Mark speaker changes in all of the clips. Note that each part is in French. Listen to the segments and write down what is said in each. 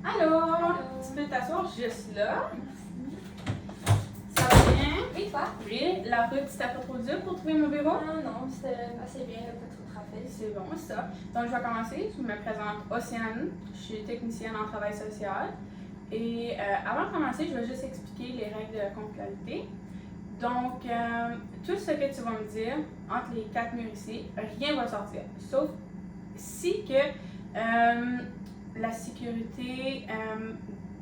Speaker 1: Allô? Tu peux t'asseoir juste là. Ça va bien?
Speaker 2: Oui, toi?
Speaker 1: Oui, la route, c'était pas trop dur pour trouver mon bureau?
Speaker 2: Non, c'était assez bien, pas trop de trafic.
Speaker 1: C'est bon, ça. Donc, je vais commencer. Je me présente Océane. Je suis technicienne en travail social. Et avant de commencer, je vais juste expliquer les règles de conformité. Donc, tout ce que tu vas me dire entre les 4 murs ici, rien va sortir. Sauf si que la sécurité,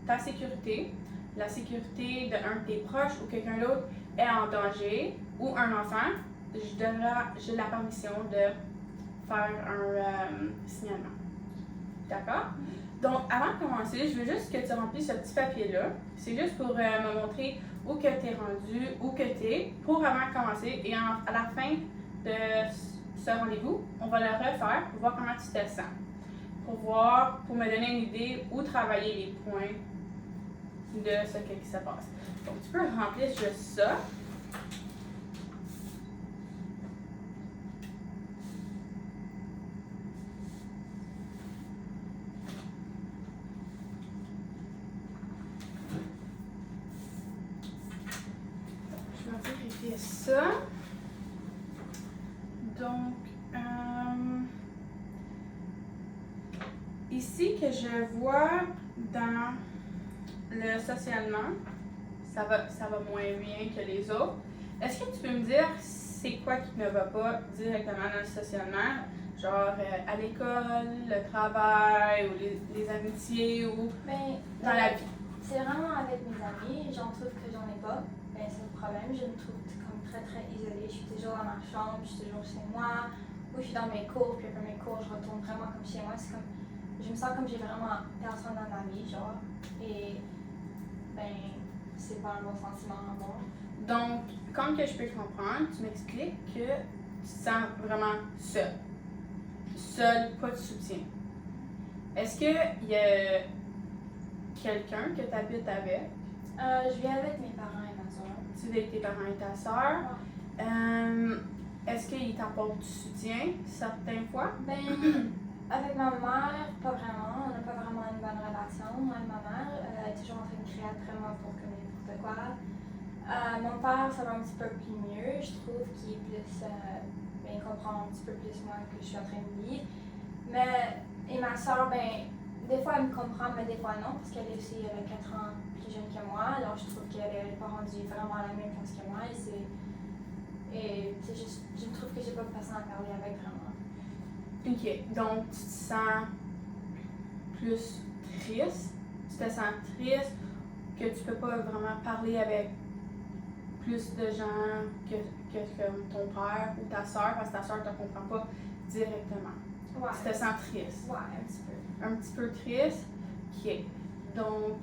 Speaker 1: ta sécurité, la sécurité d'un de tes proches ou quelqu'un d'autre est en danger, ou un enfant, j'ai la permission de faire un signalement. D'accord? Donc, avant de commencer, je veux juste que tu remplisses ce petit papier-là. C'est juste pour me montrer où que tu es rendu, où que tu es, pour avant de commencer. Et à la fin de ce rendez-vous, on va le refaire pour voir comment tu te sens. Pour me donner une idée où travailler les points de ce qui se passe. Donc, tu peux remplir juste ça. Je vais vérifier ça. Donc, ici que je vois dans le socialement, ça va moins bien que les autres. Est-ce que tu peux me dire c'est quoi qui ne va pas directement dans le socialement? Genre à l'école, le travail, ou les amitiés, ou dans la vie?
Speaker 2: C'est vraiment avec mes amis, j'en trouve que j'en ai pas. Ben, c'est le problème, je me trouve comme très très isolée. Je suis toujours dans ma chambre, je suis toujours chez moi, ou je suis dans mes cours, puis après mes cours, je retourne vraiment comme chez moi. C'est comme, je me sens comme j'ai vraiment personne dans ma vie, genre. Et ben, c'est pas un bon sentiment à avoir.
Speaker 1: Donc, comme que je peux comprendre, tu m'expliques que tu te sens vraiment seule. Seule, pas de soutien. Est-ce qu'il y a quelqu'un que tu habites avec?
Speaker 2: Je vis avec mes parents et ma soeur.
Speaker 1: Tu vis avec tes parents et ta soeur.
Speaker 2: Ouais.
Speaker 1: Est-ce qu'ils t'apportent du soutien certaines fois?
Speaker 2: Ben, avec ma mère, pas vraiment. On n'a pas vraiment une bonne relation. Moi et ma mère, elle est toujours en train de crier après moi pour que n'importe quoi. Mon père, ça va un petit peu plus mieux. Je trouve qu'il est plus. Ben, il comprend un petit peu plus moi que je suis en train de vivre. Et ma soeur, ben, des fois elle me comprend, mais des fois non, parce qu'elle est aussi 4 ans plus jeune que moi. Alors je trouve qu'elle n'est pas rendue vraiment à la même place que moi. Et c'est juste, je trouve que j'ai pas personne à parler avec vraiment.
Speaker 1: Ok, donc tu te sens plus triste? Tu te sens triste que tu peux pas vraiment parler avec plus de gens que ton père ou ta soeur, parce que ta soeur ne te comprend pas directement.
Speaker 2: Ouais.
Speaker 1: Tu te sens triste?
Speaker 2: Ouais, un petit peu.
Speaker 1: Un petit peu triste? Ok. Donc,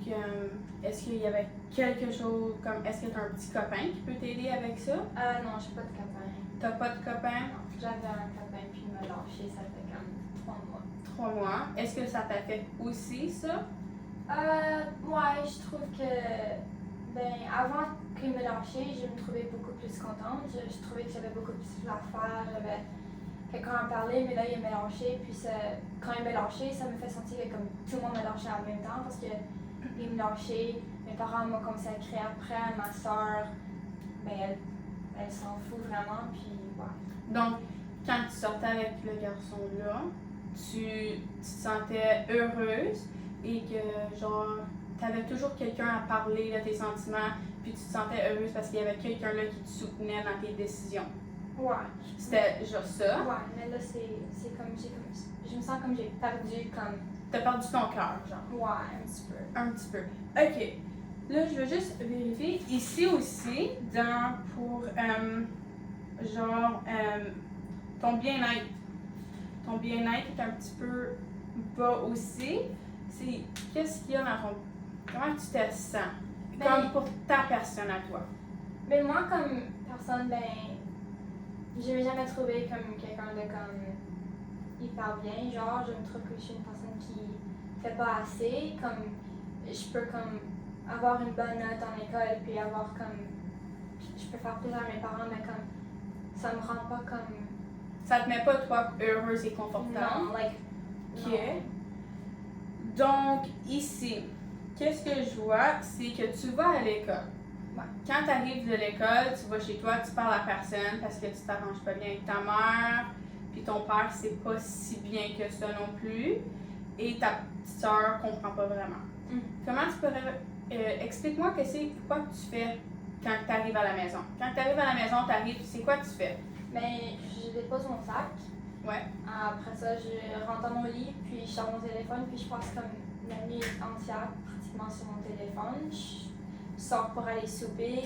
Speaker 1: est-ce qu'il y avait quelque chose comme. Est-ce que tu as un petit copain qui peut t'aider avec ça?
Speaker 2: Non, j'ai pas de copain.
Speaker 1: T'as pas de copain?
Speaker 2: Non, j'avais un copain puis il m'a lâché, ça fait comme 3 mois.
Speaker 1: 3 mois. Est-ce que ça t'a fait aussi ça?
Speaker 2: Ouais, je trouve que. Ben, avant qu'il me lâché, je me trouvais beaucoup plus contente. Je trouvais que j'avais beaucoup plus à faire, j'avais quelqu'un à parler, mais là, il m'a lâché. Puis quand il m'a lâché, ça me fait sentir que comme tout le monde m'a lâché en même temps parce qu'il me lâchait. Mes parents m'ont commencé à crier après, ma soeur, ben, elle s'en fout vraiment, puis ouais.
Speaker 1: Donc, quand tu sortais avec le garçon-là, tu te sentais heureuse et que, genre, tu avais toujours quelqu'un à parler de tes sentiments, puis tu te sentais heureuse parce qu'il y avait quelqu'un là qui te soutenait dans tes décisions.
Speaker 2: Ouais.
Speaker 1: C'était genre ça.
Speaker 2: Ouais, mais là, c'est comme, je me sens comme j'ai perdu comme.
Speaker 1: T'as perdu ton cœur, genre.
Speaker 2: Ouais, un petit peu.
Speaker 1: Un petit peu. Ok. Là, je veux juste vérifier. Ici aussi, pour, genre, ton bien-être. Ton bien-être est un petit peu bas aussi. C'est, qu'est-ce qu'il y a dans ton. Comment tu te sens? Comme pour ta personne à toi.
Speaker 2: Mais moi, comme personne, ben, je m'ai jamais trouvé comme quelqu'un de comme hyper bien. Genre, je me trouve que je suis une personne qui fait pas assez. Comme, je peux comme avoir une bonne note en école, puis avoir comme, je peux faire plaisir à mes parents, mais comme, ça me rend pas comme.
Speaker 1: Ça te met pas, toi, heureuse et confortable?
Speaker 2: Non, like.
Speaker 1: Ok.
Speaker 2: Non.
Speaker 1: Donc, ici, qu'est-ce que je vois? C'est que tu vas à l'école.
Speaker 2: Ouais.
Speaker 1: Quand tu arrives de l'école, tu vas chez toi, tu parles à personne parce que tu t'arranges pas bien avec ta mère, puis ton père, c'est pas si bien que ça non plus, et ta petite soeur comprend pas vraiment. Comment tu pourrais. Explique-moi quoi que tu fais quand tu arrives à la maison. Quand tu arrives à la maison, c'est quoi que tu fais?
Speaker 2: Ben, je dépose mon sac.
Speaker 1: Ouais.
Speaker 2: Après ça, je rentre dans mon lit, puis je sors mon téléphone, puis je passe comme la nuit entière pratiquement sur mon téléphone. Je sors pour aller souper.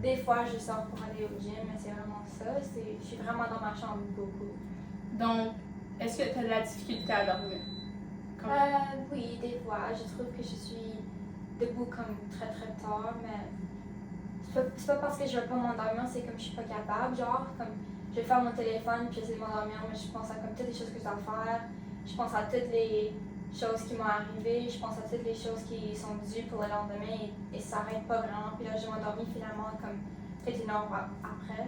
Speaker 2: Des fois, je sors pour aller au gym, mais c'est vraiment ça. Je suis vraiment dans ma chambre beaucoup.
Speaker 1: Donc, est-ce que tu as de la difficulté à dormir?
Speaker 2: Oui, des fois. Je trouve que je suis debout comme très très tard, mais c'est pas parce que je veux pas m'endormir, c'est comme je suis pas capable. Genre, comme je vais faire mon téléphone puis j'essaie de m'endormir, mais je pense à comme toutes les choses que je dois faire. Je pense à toutes les choses qui m'ont arrivé, je pense à toutes les choses qui sont dues pour le lendemain et ça s'arrête pas vraiment. Puis là, je m'endormis finalement comme peut-être une heure après.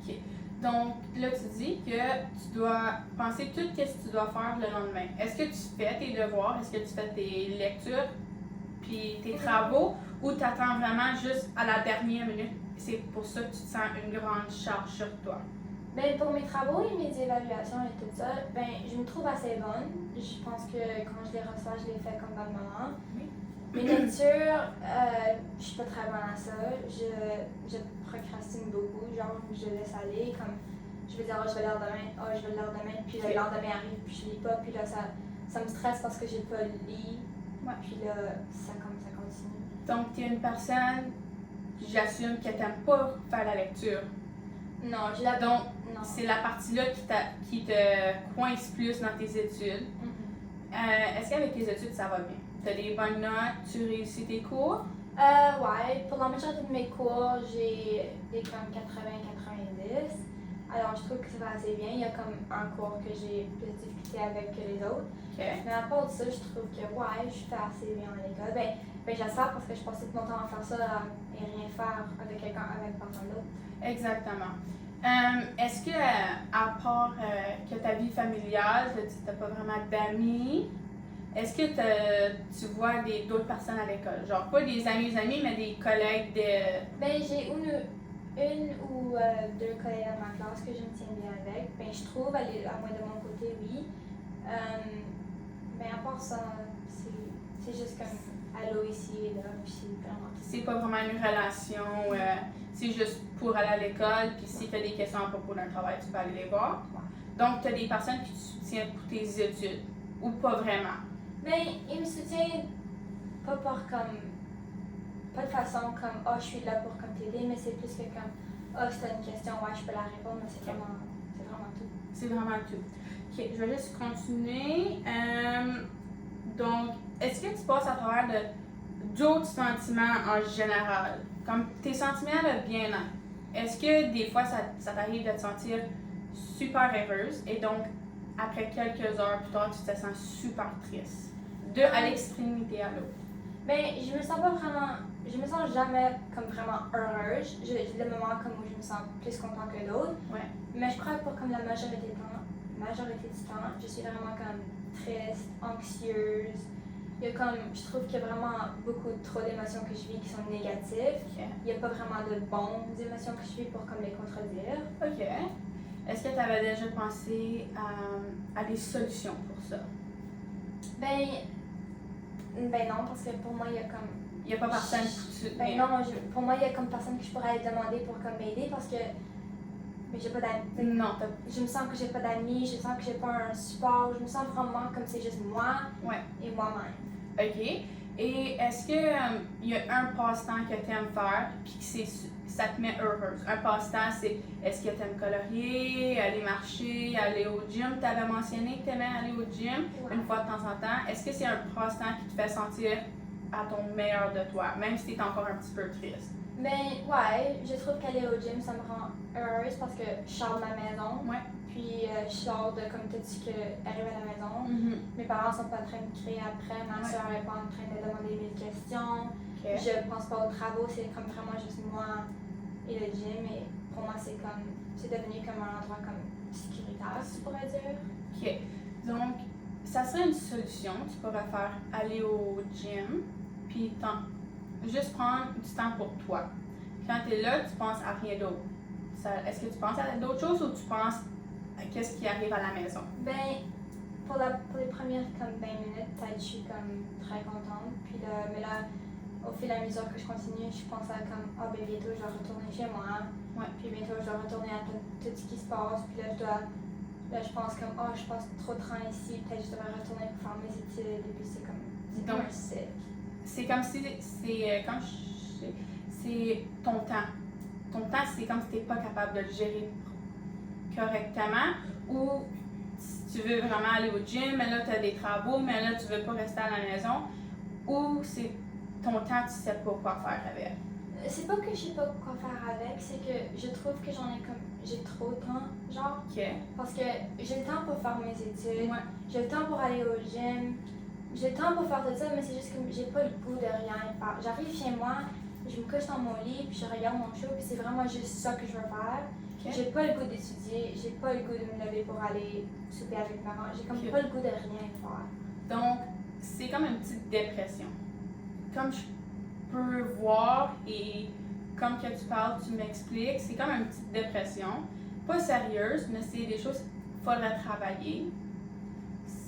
Speaker 1: OK. Donc, là, tu dis que tu dois penser tout ce que tu dois faire le lendemain. Est-ce que tu fais tes devoirs? Est-ce que tu fais tes lectures puis tes travaux? Ou tu attends vraiment juste à la dernière minute? C'est pour ça que tu te sens une grande charge sur toi.
Speaker 2: Ben, pour mes travaux et mes évaluations et tout ça, ben, je me trouve assez bonne. Je pense que quand je les reçois, je les fais comme bonne maman.
Speaker 1: Oui.
Speaker 2: Mes lectures, je suis pas très bonne à ça. Je procrastine beaucoup. Genre, je laisse aller. Comme, je vais dire, oh, je vais lire demain, oh, je vais lire demain. Puis le lendemain arrive, puis je lis pas. Puis là, ça me stresse parce que j'ai pas lu.
Speaker 1: Ouais.
Speaker 2: Puis là, ça continue.
Speaker 1: Donc, tu es une personne, j'assume que tu n'aimes pas faire la lecture.
Speaker 2: Non,
Speaker 1: Donc,
Speaker 2: non.
Speaker 1: c'est la partie-là qui te coince plus dans tes études. Est-ce qu'avec tes études, ça va bien? Tu as des bonnes notes, tu réussis tes cours?
Speaker 2: Ouais, pour la majorité de mes cours, j'ai des comme 80-90. Alors, je trouve que ça va assez bien. Il y a comme un cours que j'ai plus de difficulté avec que les autres.
Speaker 1: Okay.
Speaker 2: Mais à part de ça, je trouve que ouais, je fais assez bien à l'école. Ben j'espère parce que je passais tout mon temps à faire ça et rien faire avec personne d'autre.
Speaker 1: Exactement. Est-ce que, à part que ta vie familiale, tu n'as pas vraiment d'amis, est-ce que tu vois d'autres personnes à l'école? Genre, pas des amis, mais des collègues de...
Speaker 2: Ben, j'ai une ou deux collègues dans ma classe que je me tiens bien avec. Ben, je trouve, à moi de mon côté, oui. Mais à part ça, c'est juste comme allô ici et là, puis c'est vraiment...
Speaker 1: C'est pas vraiment une relation, c'est juste pour aller à l'école, puis si tu as des questions à propos d'un travail, tu peux aller les voir. Donc, tu as des personnes qui te soutiennent pour tes études, ou pas vraiment?
Speaker 2: Mais ils me soutiennent pas pas de façon comme oh je suis là pour comme t'aider, mais c'est plus que comme oh si t'as une question, ouais je peux la répondre, mais c'est vraiment tout.
Speaker 1: C'est vraiment tout. Ok, je vais juste continuer. Donc, est-ce que tu passes à travers d'autres sentiments en général, comme tes sentiments de bien-être? Est-ce que des fois ça t'arrive de te sentir super heureuse et donc après quelques heures plus tard tu te sens super triste? À l'extrémité à l'autre.
Speaker 2: Ben, je me sens jamais comme vraiment heureuse. J'ai des moments comme où je me sens plus contente que d'autres.
Speaker 1: Ouais.
Speaker 2: Mais je crois que pour comme la majorité du temps, je suis vraiment comme triste, anxieuse. Je trouve qu'il y a vraiment beaucoup trop d'émotions que je vis qui sont négatives.
Speaker 1: Okay.
Speaker 2: Il n'y a pas vraiment de bonnes émotions que je vis pour comme les contredire.
Speaker 1: Ok. Est-ce que tu avais déjà pensé à des solutions pour ça?
Speaker 2: Ben non, parce que pour moi, il y a comme...
Speaker 1: Il n'y a pas personne pour te soutenir.
Speaker 2: Ben non, pour moi, il y a comme personne que je pourrais aller demander pour comme m'aider parce que j'ai pas d'amis.
Speaker 1: Non,
Speaker 2: je me sens que j'ai pas d'amis, je sens que j'ai pas un support, je me sens vraiment comme c'est juste moi et moi-même.
Speaker 1: Ok. Et est-ce que y a un passe-temps que tu aimes faire puis que ça te met heureuse? Un passe-temps, c'est est-ce que tu aimes colorier, aller marcher, aller au gym? Tu avais mentionné que tu aimais aller au gym une fois de temps en temps. Est-ce que c'est un passe-temps qui te fait sentir à ton meilleur de toi, même si tu es encore un petit peu triste?
Speaker 2: Ben ouais, je trouve qu'aller au gym, ça me rend heureuse parce que je sors de ma maison.
Speaker 1: Ouais.
Speaker 2: Puis je sors de, comme tu as dit, arrive à la maison. Mes parents sont pas en train de crier après, ma soeur n'est pas en train de demander 1000 questions. Okay. Je pense pas aux travaux, c'est comme vraiment juste moi et le gym. Et pour moi, c'est devenu comme un endroit comme sécuritaire, tu pourrais dire.
Speaker 1: Ok. Donc, ça serait une solution. Tu pourrais faire aller au gym, puis juste prendre du temps pour toi. Quand tu es là, tu penses à rien d'autre. Est-ce que tu penses à d'autres choses ou tu penses à qu'est-ce qui arrive à la maison?
Speaker 2: Ben, pour les premières comme 20 minutes, peut-être je suis comme très contente. Puis mais là, au fil et à mesure que je continue, je pense à comme, ben bientôt je dois retourner chez moi.
Speaker 1: Ouais.
Speaker 2: Puis bientôt je dois retourner à tout ce qui se passe. Puis là je pense comme, je passe trop de temps ici, peut-être je devrais retourner pour faire mes études. Et puis c'est comme un cycle.
Speaker 1: C'est comme si, c'est ton temps. Ton temps, c'est comme si tu n'es pas capable de le gérer correctement. Ou si tu veux vraiment aller au gym, mais là tu as des travaux, mais là tu veux pas rester à la maison. Ou c'est ton temps, tu sais pas quoi faire avec.
Speaker 2: C'est pas que je sais pas quoi faire avec, c'est que je trouve que j'ai trop de temps, genre.
Speaker 1: Ok.
Speaker 2: Parce que j'ai le temps pour faire mes études,
Speaker 1: Ouais.
Speaker 2: j'ai le temps pour aller au gym, j'ai le temps pour faire tout ça, mais c'est juste que j'ai pas le goût de rien faire. J'arrive chez moi, je me couche dans mon lit, puis je regarde mon show, puis c'est vraiment juste ça que je veux faire.
Speaker 1: Okay.
Speaker 2: J'ai pas le goût d'étudier, j'ai pas le goût de me lever pour aller souper avec maman, j'ai comme pas le goût de rien faire.
Speaker 1: Donc, c'est comme une petite dépression. Comme je peux voir et comme que tu parles, tu m'expliques, c'est comme une petite dépression. Pas sérieuse, mais c'est des choses qu'il faudrait travailler.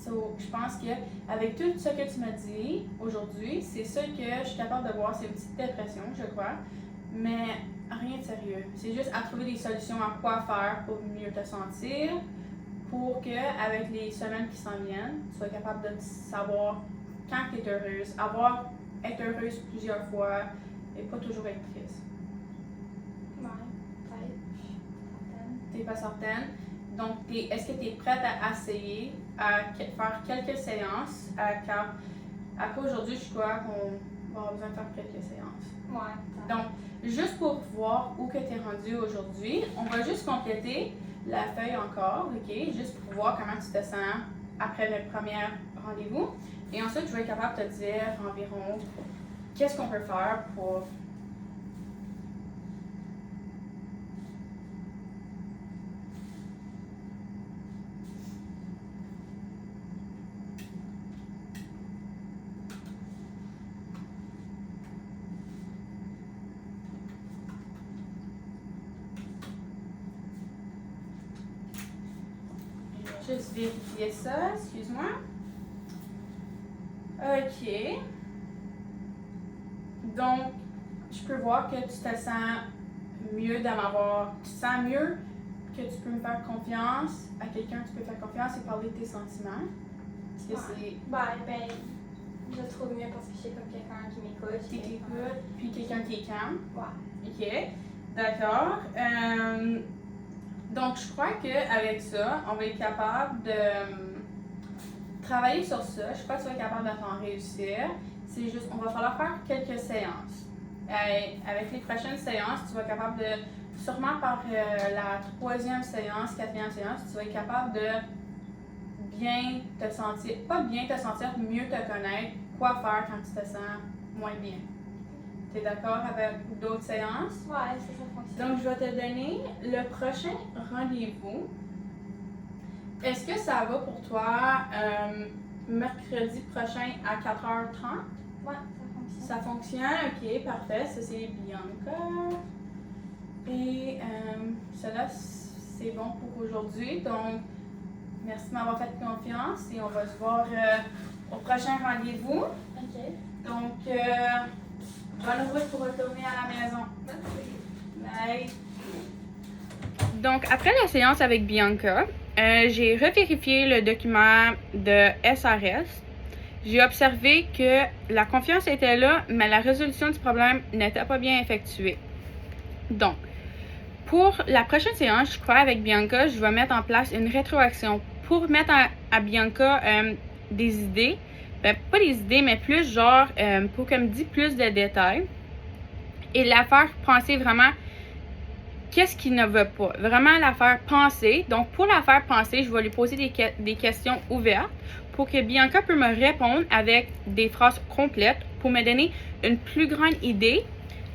Speaker 1: Je pense qu'avec tout ce que tu m'as dit aujourd'hui, c'est ça que je suis capable de voir, c'est une petite dépression, je crois. Mais rien de sérieux. C'est juste à trouver des solutions à quoi faire pour mieux te sentir, pour que avec les semaines qui s'en viennent, tu sois capable de savoir quand tu es heureuse, être heureuse plusieurs fois et pas toujours être triste.
Speaker 2: Ouais, peut-être.
Speaker 1: T'es pas certaine. Donc, est-ce que tu es prête à essayer à faire quelques séances car aujourd'hui, je crois qu'on va avoir besoin de faire quelques séances.
Speaker 2: Ouais.
Speaker 1: Donc, juste pour voir où que tu es rendu aujourd'hui, on va juste compléter la feuille encore, ok? Juste pour voir comment tu te sens après le premier rendez-vous. Et ensuite, je vais être capable de te dire environ qu'est-ce qu'on peut faire pour... Juste vérifier ça, excuse-moi. Ok. Donc, je peux voir que tu te sens mieux tu te sens mieux que tu peux me faire confiance à quelqu'un que tu peux faire confiance et parler de tes sentiments. Parce que c'est...
Speaker 2: Ben, je le trouve mieux parce que j'ai comme quelqu'un qui m'écoute.
Speaker 1: Qui t'écoute, puis quelqu'un qui est calme.
Speaker 2: Ouais.
Speaker 1: Ok, d'accord. Donc, je crois qu'avec ça, on va être capable de travailler sur ça. Je crois que tu vas être capable de t'en réussir. C'est juste, on va falloir faire quelques séances. Avec les prochaines séances, tu vas être capable de, sûrement par la 3e séance, 4e séance, tu vas être capable de bien te sentir, pas bien te sentir, mieux te connaître, quoi faire quand tu te sens moins bien. Tu es d'accord avec d'autres séances?
Speaker 2: Ouais, ça fonctionne.
Speaker 1: Donc, je vais te donner le prochain rendez-vous. Est-ce que ça va pour toi mercredi prochain à 4h30?
Speaker 2: Ouais,
Speaker 1: Ça
Speaker 2: ça fonctionne.
Speaker 1: fonctionne? Ok, parfait. Ça, c'est Bianca. Et cela, c'est bon pour aujourd'hui. Donc, merci de m'avoir fait confiance et on va se voir au prochain rendez-vous.
Speaker 2: Ok.
Speaker 1: Donc, bonne route pour retourner à la maison. Bye. Donc, après la séance avec Bianca, j'ai revérifié le document de SRS. J'ai observé que la confiance était là, mais la résolution du problème n'était pas bien effectuée. Donc, pour la prochaine séance, je crois, avec Bianca, je vais mettre en place une rétroaction pour mettre à Bianca des idées. Ben, pas des idées, mais plus genre, pour qu'elle me dise plus de détails. Et la faire penser vraiment qu'est-ce qu'il ne veut pas. Vraiment la faire penser. Donc, pour la faire penser, je vais lui poser des questions ouvertes pour que Bianca puisse me répondre avec des phrases complètes pour me donner une plus grande idée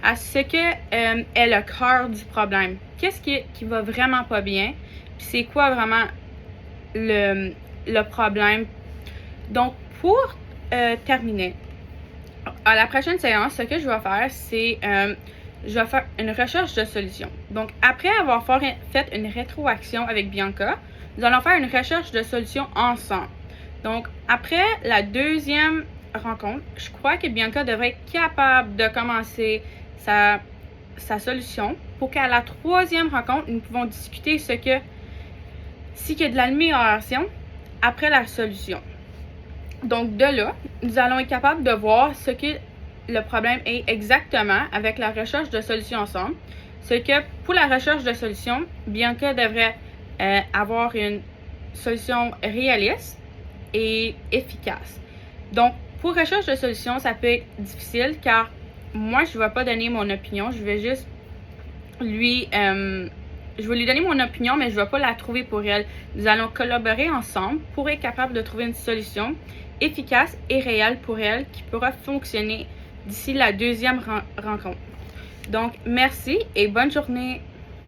Speaker 1: à ce que est le cœur du problème. Qu'est-ce qui va vraiment pas bien? Puis c'est quoi vraiment le problème Donc, pour terminer, à la prochaine séance, ce que je vais faire, c'est je vais faire une recherche de solution. Donc, après avoir fait une rétroaction avec Bianca, nous allons faire une recherche de solution ensemble. Donc, après la deuxième rencontre, je crois que Bianca devrait être capable de commencer sa solution pour qu'à la troisième rencontre, nous pouvons discuter s'il y a de l'amélioration après la solution. Donc, de là, nous allons être capables de voir ce que le problème est exactement avec la recherche de solution ensemble. C'est que pour la recherche de solution, Bianca devrait avoir une solution réaliste et efficace. Donc, pour recherche de solution, ça peut être difficile car moi, je ne vais pas donner mon opinion. Je vais juste lui donner mon opinion, mais je ne vais pas la trouver pour elle. Nous allons collaborer ensemble pour être capable de trouver une solution efficace et réelle pour elle qui pourra fonctionner d'ici la deuxième rencontre. Donc, merci et bonne journée!